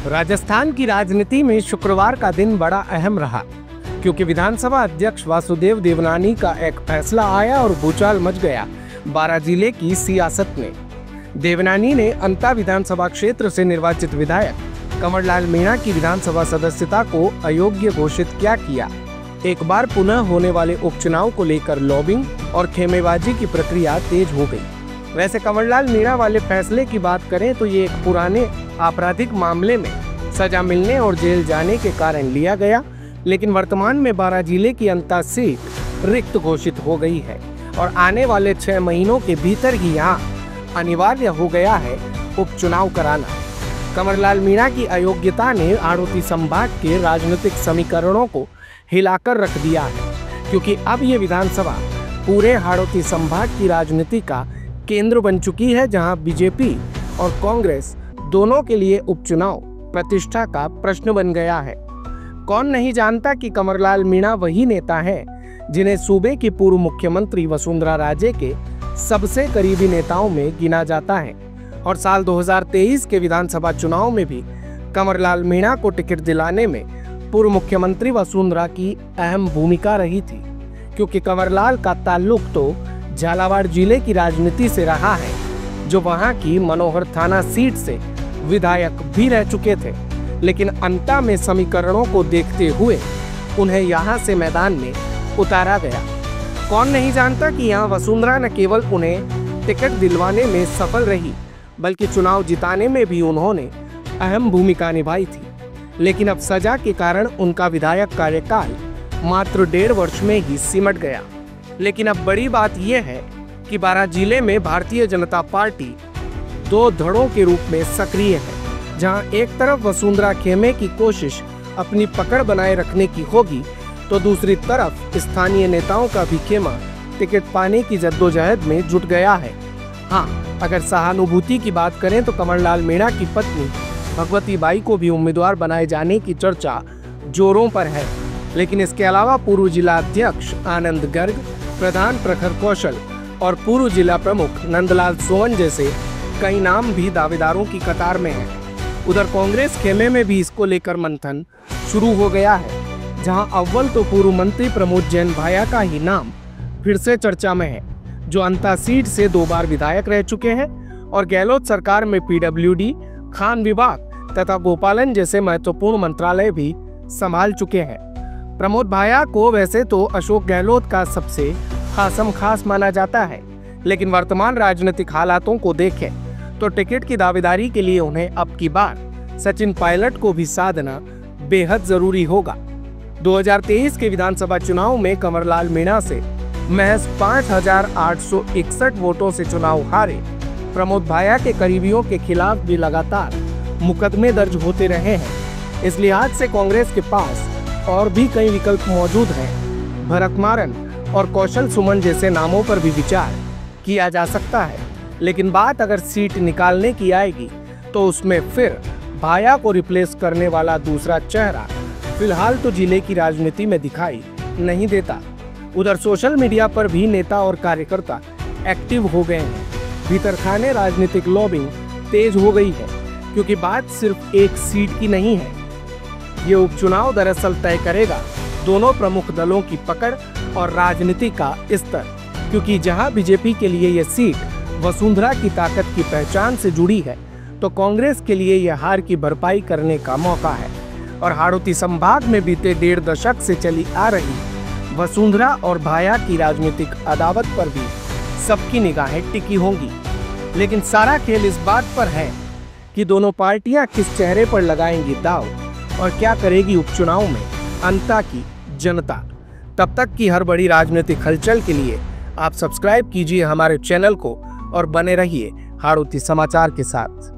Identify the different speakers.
Speaker 1: राजस्थान की राजनीति में शुक्रवार का दिन बड़ा अहम रहा, क्योंकि विधानसभा अध्यक्ष वासुदेव देवनानी का एक फैसला आया और भूचाल मच गया बारां जिले की सियासत में। देवनानी ने अंता विधानसभा क्षेत्र से निर्वाचित विधायक कंवरलाल मीणा की विधानसभा सदस्यता को अयोग्य घोषित किया। एक बार पुनः होने वाले उपचुनाव को लेकर लॉबिंग और खेमेबाजी की प्रक्रिया तेज हो गई। वैसे कंवरलाल मीणा वाले फैसले की बात करें तो ये एक पुराने आपराधिक मामले में सजा मिलने और जेल जाने के कारण लिया गया, लेकिन वर्तमान में बारां जिले की अंता सीट रिक्त घोषित हो गई है और आने वाले 6 महीनों के भीतर ही यहाँ अनिवार्य हो गया है उपचुनाव कराना। कंवरलाल मीणा की अयोग्यता ने हाड़ौती संभाग के राजनीतिक समीकरणों को हिलाकर रख दिया है, क्योंकि अब ये विधानसभा पूरे हाड़ौती संभाग की राजनीति का केंद्र बन चुकी है, जहां बीजेपी और कांग्रेस दोनों के लिए उपचुनाव प्रतिष्ठा का प्रश्न बन गया है। कौन नहीं जानता कि कंवरलाल मीणा वही नेता है जिन्हें सूबे की पूर्व मुख्यमंत्री वसुंधरा राजे के सबसे करीबी नेताओं में गिना जाता है और साल 2023 के विधानसभा चुनाव में भी कंवरलाल मीणा को टिकट दिलाने में पूर्व मुख्यमंत्री वसुंधरा की अहम भूमिका रही थी, क्योंकि कंवरलाल का ताल्लुक तो झालावाड़ जिले की राजनीति से रहा है, जो वहां की मनोहर थाना सीट से विधायक भी रह चुके थे। लेकिन अंता में समीकरणों को देखते हुए उन्हें यहां से मैदान में उतारा गया। कौन नहीं जानता कि यहां वसुंधरा न केवल उन्हें टिकट दिलवाने में सफल रही, बल्कि चुनाव जिताने में भी उन्होंने अहम भूमिका निभाई थी। लेकिन अब सजा के कारण उनका विधायक कार्यकाल मात्र 1.5 वर्ष में ही सिमट गया। लेकिन अब बड़ी बात यह है कि बारां जिले में भारतीय जनता पार्टी 2 धड़ों के रूप में सक्रिय है, जहां एक तरफ वसुंधरा खेमे की कोशिश अपनी पकड़ बनाए रखने की होगी, तो दूसरी तरफ स्थानीय नेताओं का भी खेमा टिकट पाने की जद्दोजहद में जुट गया है। हाँ, अगर सहानुभूति की बात करें तो कंवरलाल मीणा की पत्नी भगवती बाई को भी उम्मीदवार बनाए जाने की चर्चा जोरों पर है। लेकिन इसके अलावा पूर्व जिला अध्यक्ष आनंद गर्ग, प्रधान प्रखर कौशल और पूर्व जिला प्रमुख नंदलाल सोवन जैसे कई नाम भी दावेदारों की कतार में हैं। उधर कांग्रेस खेमे में भी इसको लेकर मंथन शुरू हो गया है, जहां अव्वल तो पूर्व मंत्री प्रमोद जैन भाया का ही नाम फिर से चर्चा में है, जो अंता सीट से 2 बार विधायक रह चुके हैं और गहलोत सरकार में पीडब्ल्यूडी, खान विभाग तथा गोपालन जैसे महत्वपूर्ण मंत्रालय भी संभाल चुके हैं। प्रमोद भाया को वैसे तो अशोक गहलोत का सबसे खास माना जाता है, लेकिन वर्तमान राजनीतिक हालातों को देखें तो टिकट की दावेदारी के लिए उन्हें अब की बार सचिन पायलट को भी साधना बेहद जरूरी होगा। 2023 के विधानसभा चुनाव में कंवरलाल मीणा से महज 5,861 वोटों से चुनाव हारे प्रमोद भाया के करीबियों के खिलाफ भी लगातार मुकदमे दर्ज होते रहे हैं। इस लिहाज से कांग्रेस के पास और भी कई विकल्प मौजूद हैं। भरत मारन और कौशल सुमन जैसे नामों पर भी विचार किया जा सकता है, लेकिन बात अगर सीट निकालने की आएगी तो उसमें फिर भाया को रिप्लेस करने वाला दूसरा चेहरा फिलहाल तो जिले की राजनीति में दिखाई नहीं देता। उधर सोशल मीडिया पर भी नेता और कार्यकर्ता एक्टिव हो गए हैं। भीतरखाने राजनीतिक लॉबिंग तेज हो गई है, क्योंकि बात सिर्फ एक सीट की नहीं है। ये उपचुनाव दरअसल तय करेगा दोनों प्रमुख दलों की पकड़ और राजनीति का स्तर, क्योंकि जहां बीजेपी के लिए ये सीट वसुंधरा की ताकत की पहचान से जुड़ी है, तो कांग्रेस के लिए यह हार की भरपाई करने का मौका है। और हाड़ौती संभाग में बीते 1.5 दशक से चली आ रही वसुंधरा और भाया की राजनीतिक अदावत पर भी सबकी निगाहें टिकी होंगी। लेकिन सारा खेल इस बात पर है कि दोनों पार्टियां किस चेहरे पर लगाएंगी दाव और क्या करेगी उपचुनाव में अंता की जनता। तब तक की हर बड़ी राजनीतिक हलचल के लिए आप सब्सक्राइब कीजिए हमारे चैनल को और बने रहिए हाड़ौती समाचार के साथ।